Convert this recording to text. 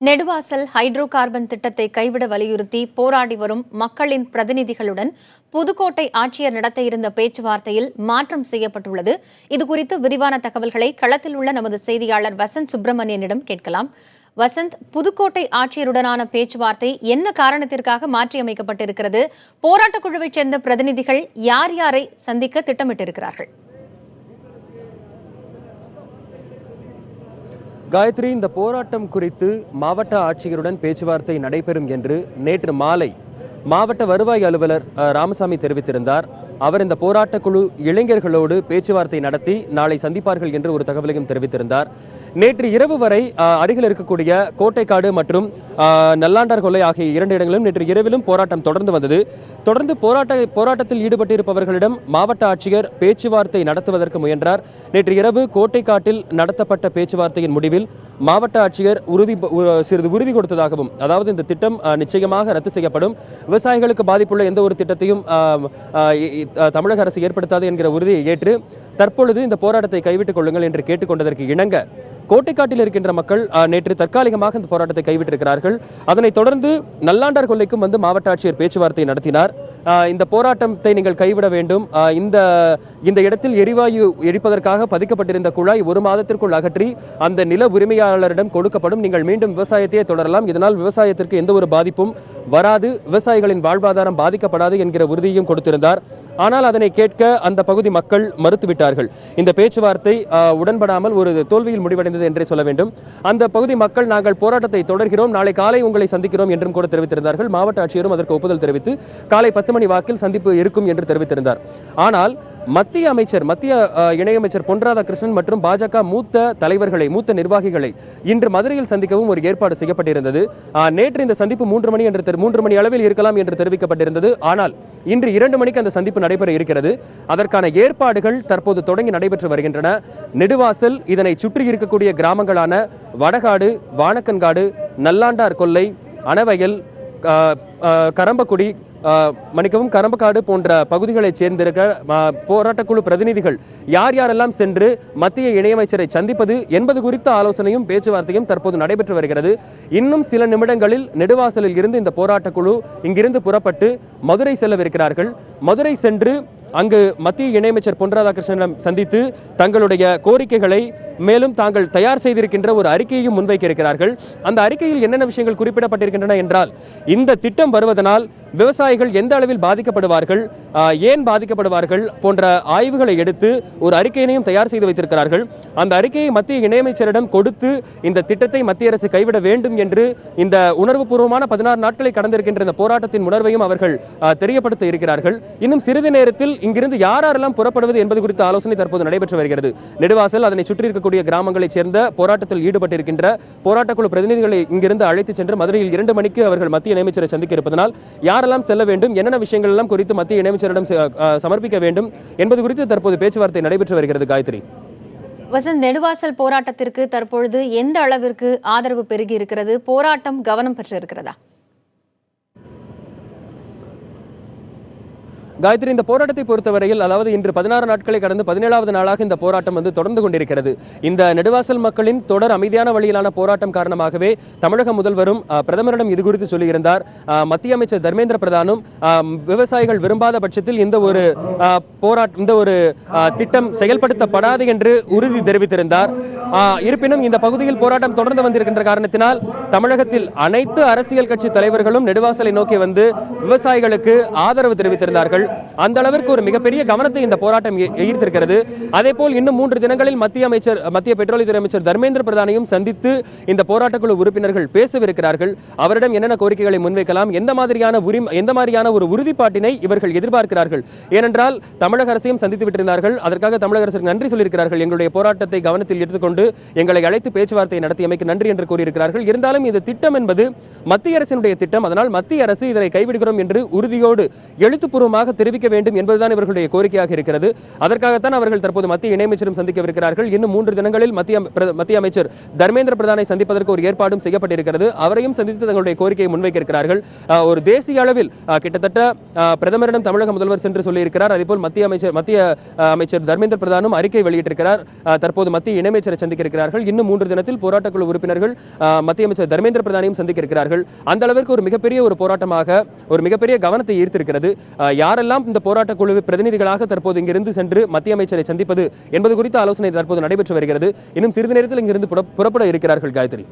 Neduvasal hydro carbon திட்டத்தை கைவிட வலியுறுத்தி போராடி வரும் மக்களின் பிரதிநிதிகளுடன் புதுக்கோட்டை ஆட்சியர் நடத்த இருந்த பேச்சுவார்த்தையில் மாற்றம் செய்யப்பட்டுள்ளது. இதுகுறித்து விரிவான தகவல்களை களத்தில் உள்ள நமது செய்தியாளர் வசந்த் சுப்பிரமணியனிடம் கேட்கலாம். வசந்த், புதுக்கோட்டை ஆட்சியருடனான பேச்சுவார்த்தை என்ன காரணத்திற்காக மாற்றியமைக்கப்பட்டிருக்கிறது? போராட்டக் குழுவைச் சேர்ந்த பிரதிநிதிகள் யார் யாரை சந்திக்க திட்டமிட்டிருக்கிறார்கள்? காயத்ரி, இந்த போராட்டம் குறித்து மாவட்ட ஆட்சியருடன் பேச்சுவார்த்தை நடைபெறும் என்று நேற்று மாலை மாவட்ட வருவாய் அலுவலர் ராமசாமி தெரிவித்திருந்தார். அவர் இந்த போராட்ட குழு இளைஞர்களோடு பேச்சுவார்த்தை நடத்தி நாளை சந்திப்பார்கள் என்று ஒரு தகவலையும் தெரிவித்திருந்தார். நேற்று இரவு வரை அருகில் இருக்கக்கூடிய கோட்டைக்காடு மற்றும் நல்லாண்டார் கொல்லை ஆகிய இரண்டு இடங்களிலும் நேற்று இரவிலும் போராட்டம் தொடர்ந்து வந்தது. தொடர்ந்து போராட்டத்தில் ஈடுபட்டிருப்பவர்களிடம் மாவட்ட ஆட்சியர் பேச்சுவார்த்தை நடத்துவதற்கு முயன்றார். நேற்று இரவு கோட்டைக்காட்டில் நடத்தப்பட்ட பேச்சுவார்த்தையின் முடிவில் மாவட்ட ஆட்சியர் சிறிது உறுதி கொடுத்ததாகவும், அதாவது இந்த திட்டம் நிச்சயமாக ரத்து செய்யப்படும், விவசாயிகளுக்கு பாதிப்புள்ள எந்த ஒரு திட்டத்தையும் தமிழக அரசு ஏற்படுத்தாது என்கிற உறுதியை ஏற்று தற்பொழுது இந்த போராட்டத்தை கைவிட்டுக் கொள்ளுங்கள் என்று கேட்டுக்கொண்டதற்கு இணங்க கோட்டைக்காட்டில் இருக்கின்ற மக்கள் நேற்று தற்காலிகமாக இந்த போராட்டத்தை கைவிட்டிருக்கிறார்கள். அதனைத் தொடர்ந்து நல்லாண்டார் கொல்லைக்கும் வந்து மாவட்ட ஆட்சியர் பேச்சுவார்த்தை நடத்தினார். இந்த போராட்டத்தை நீங்கள் கைவிட வேண்டும், இந்த இடத்தில் எரிவாயு எரிப்பதற்காக பதிக்கப்பட்டிருந்த குழாய் 1 மாதத்திற்குள் அகற்றி அந்த நில உரிமையாளரிடம் கொடுக்கப்படும், நீங்கள் மீண்டும் விவசாயத்தையே தொடரலாம், இதனால் விவசாயத்திற்கு எந்த ஒரு பாதிப்பும் வராது, விவசாயிகளின் வாழ்வாதாரம் பாதிக்கப்படாது என்கிற உறுதியும் கொடுத்திருந்தார். ஆனால் அதனை கேட்க அந்த பகுதி மக்கள் மறுத்துவிட்டார்கள். இந்த பேச்சுவார்த்தை உடன்படாமல் ஒரு தோல்வியில் முடிவடைந்தது என்றே சொல்ல வேண்டும். அந்த பகுதி மக்கள் நாங்கள் போராட்டத்தை தொடர்கிறோம், நாளை காலை உங்களை சந்திக்கிறோம் என்றும் கூட தெரிவித்திருந்தார்கள். மாவட்ட ஆட்சியரும் அதற்கு ஒப்புதல் தெரிவித்து காலை 10 மணி வாக்கில் சந்திப்பு இருக்கும் என்று தெரிவித்திருந்தார். ஆனால் மத்திய இணையமைச்சர் பொன் ராதாகிருஷ்ணன் மற்றும் பாஜக மூத்த நிர்வாகிகளை இன்று மதுரையில் சந்திக்கவும் ஒரு ஏற்பாடு செய்யப்பட்டிருந்தது. நேற்று இந்த சந்திப்பு 3 மணி அளவில் இருக்கலாம் என்று தெரிவிக்கப்பட்டிருந்தது. ஆனால் இன்று 2 மணிக்கு அந்த சந்திப்பு நடைபெற இருக்கிறது. அதற்கான ஏற்பாடுகள் தற்போது தொடங்கி நடைபெற்று வருகின்றன. நெடுவாசல், இதனை சுற்றி இருக்கக்கூடிய கிராமங்களான வடகாடு, வானக்கன்காடு, நல்லாண்டார் கொல்லை, அணவயல், கரம்பக்குடி, கரம்பக்காடு போன்ற பகுதிகளைச் சேர்ந்திருக்க போராட்டக்குழு பிரதிநிதிகள் யார் யாரெல்லாம் சென்று மத்திய இணையமைச்சரை சந்திப்பது என்பது குறித்த ஆலோசனையும் பேச்சுவார்த்தையும் தற்போது நடைபெற்று வருகிறது. இன்னும் சில நிமிடங்களில் நெடுவாசலில் இருந்து இந்த போராட்டக்குழு இங்கிருந்து புறப்பட்டு மதுரை செல்லவிருக்கிறார்கள். மதுரை சென்று அங்கு மத்திய இணையமைச்சர் பொன் ராதாகிருஷ்ணனிடம் சந்தித்து தங்களுடைய கோரிக்கைகளை, மேலும் தாங்கள் தயார் செய்திருக்கின்ற ஒரு அறிக்கையையும் முன்வைக்க இருக்கிறார்கள். அந்த அறிக்கையில் என்னென்ன விஷயங்கள் குறிப்பிடப்பட்டிருக்கின்றன என்றால், இந்த திட்டம் வருவதனால் விவசாயிகள் எந்த அளவில் பாதிக்கப்படுவார்கள், ஏன் பாதிக்கப்படுவார்கள் போன்ற ஆய்வுகளை எடுத்து ஒரு அறிக்கையினையும் தயார் செய்து வைத்திருக்கிறார்கள். அந்த அறிக்கையை மத்திய இணையமைச்சரிடம் கொடுத்து இந்த திட்டத்தை மத்திய அரசு கைவிட வேண்டும் என்று இந்த உணர்வுபூர்வமான 16 நாட்களை கடந்திருக்கின்ற இந்த போராட்டத்தின் உணர்வையும் அவர்கள் தெரியப்படுத்த இருக்கிறார்கள். இன்னும் சிறிது நேரத்தில் இங்கிருந்து யாரெல்லாம் புறப்படுவது என்பது குறித்த ஆலோசனை தற்போது நடைபெற்று வருகிறது. நெடுவாசல், அதனை சுற்றி இருக்கக்கூடிய கிராமங்களைச் சேர்ந்த போராட்டத்தில் ஈடுபட்டிருக்கின்ற போராட்டக்குழு பிரதிநிதிகளை இங்கிருந்து அழைத்து சென்று மதுரையில் 2 மணிக்கு அவர்கள் மத்திய இணையமைச்சரை சந்திக்க இருப்பதனால் யாரெல்லாம் செல்ல வேண்டும், என்னென்ன விஷயங்கள் எல்லாம் குறித்து மத்திய இணையமைச்சரிடம் சமர்ப்பிக்க வேண்டும் என்பது குறித்து தற்போது பேச்சுவார்த்தை நடைபெற்று வருகிறது. காயத்ரி, வசந்த், நெடுவாசல் போராட்டத்திற்கு தற்பொழுது எந்த அளவிற்கு ஆதரவு பெருகி இருக்கிறது? போராட்டம் கவனம் பெற்று இருக்கிறதா? காயத்ரி, இந்த போராட்டத்தை பொறுத்தவரையில், அதாவது இன்று 16 நாட்களை கடந்து 17வது நாளாக இந்த போராட்டம் தொடர்ந்து கொண்டிருக்கிறது. இந்த நெடுவாசல் மக்களின் தொடர் அமைதியான வழியிலான போராட்டம் காரணமாகவே தமிழக முதல்வரும் பிரதமரிடம் இது குறித்து சொல்லியிருந்தார். மத்திய அமைச்சர் தர்மேந்திர பிரதானும் விவசாயிகள் விரும்பாத பட்சத்தில் இந்த ஒரு திட்டம் செயல்படுத்தப்படாது என்று உறுதி தெரிவித்திருந்தார். இருப்பினும் இந்த பகுதியில் போராட்டம் தொடர்ந்து வந்திருக்கின்ற காரணத்தினால் தமிழகத்தில் அனைத்து அரசியல் கட்சி தலைவர்களும் நெடுவாசலை நோக்கி வந்து விவசாயிகளுக்கு ஆதரவு தெரிவித்திருந்தார்கள். அந்த அளவிற்கு ஒரு மிகப்பெரிய கவனத்தை இந்த போராட்டம் ஈர்த்திருக்கிறது. அதேபோல் இன்னும் 3 தினங்களில் மத்திய பெட்ரோலியத்துறை அமைச்சர் தர்மேந்திர பிரதானையும் சந்தித்து இந்த போராட்டக்குழு உறுப்பினர்கள் பேசவிருக்கிறார்கள். அவரிடம் என்னென்ன கோரிக்கைகளை முன்வைக்கலாம், எந்த மாதிரியான ஒரு உறுதிப்பாட்டினை இவர்கள் எதிர்பார்க்கிறார்கள். ஏனென்றால் தமிழக அரசையும் சந்தித்து விட்டிருந்தார்கள். அதற்காக தமிழக அரசுக்கு நன்றி சொல்லியிருக்கிறார்கள். எங்களுடைய போராட்டத்தை கவனத்தில் எடுத்துக்கொண்டு எங்களை அழைத்து பேச்சுவார்த்தை நடத்தியமைக்கு நன்றி என்று கூறியிருக்கிறார்கள். இருந்தாலும் இந்த திட்டம் என்பது மத்திய அரசினுடைய திட்டம், அதனால் மத்திய அரசு இதனை கைவிடுகிறோம் என்று உறுதியோடு எழுத்துப்பூர்வமாக தெரிவிக்க வேண்டும் என்பதுதான் இவர்களுடைய கோரிக்கையாக இருக்கிறது. அதற்காகத்தான் அவர்கள் தற்போது மத்திய இணையமைச்சரும் சந்திக்கவிருக்கிறார்கள். இன்னும் 3 தினங்களில் மத்திய அமைச்சர் தர்மேந்திர பிரதானை சந்திப்பதற்கு ஒரு ஏற்பாடும் செய்யப்பட்டிருக்கிறது. அவரையும் சந்தித்து தங்களுடைய கோரிக்கையை முன்வைக்க இருக்கிறார்கள். ஒரு தேசிய அளவில் கிட்டத்தட்ட பிரதமரிடம் தமிழக முதல்வர் சென்று சொல்லியிருக்கிறார். அதேபோல் மத்திய அமைச்சர் தர்மேந்திர பிரதானும் அறிக்கை வெளியிட்டிருக்கிறார். தற்போது மத்திய இணையமைச்சரை சந்திக்க இருக்கிறார்கள். இன்னும் 3 தினத்தில் போராட்டக்குழு உறுப்பினர்கள் மத்திய அமைச்சர் தர்மேந்திர பிரதானையும் சந்திக்க இருக்கிறார்கள். அந்த அளவிற்கு ஒரு மிகப்பெரிய ஒரு போராட்டமாக ஒரு மிகப்பெரிய கவனத்தை ஈர்த்திருக்கிறது. யாரெல்லாம் இந்த போராட்டக்குழு பிரதிநிதிகளாக தற்போது இங்கிருந்து சென்று மத்திய அமைச்சரை சந்திப்பது என்பது குறித்த ஆலோசனை தற்போது நடைபெற்று வருகிறது. இன்னும் சிறிது நேரத்தில் இங்கிருந்து புறப்பட இருக்கிறார்கள். காயத்ரி.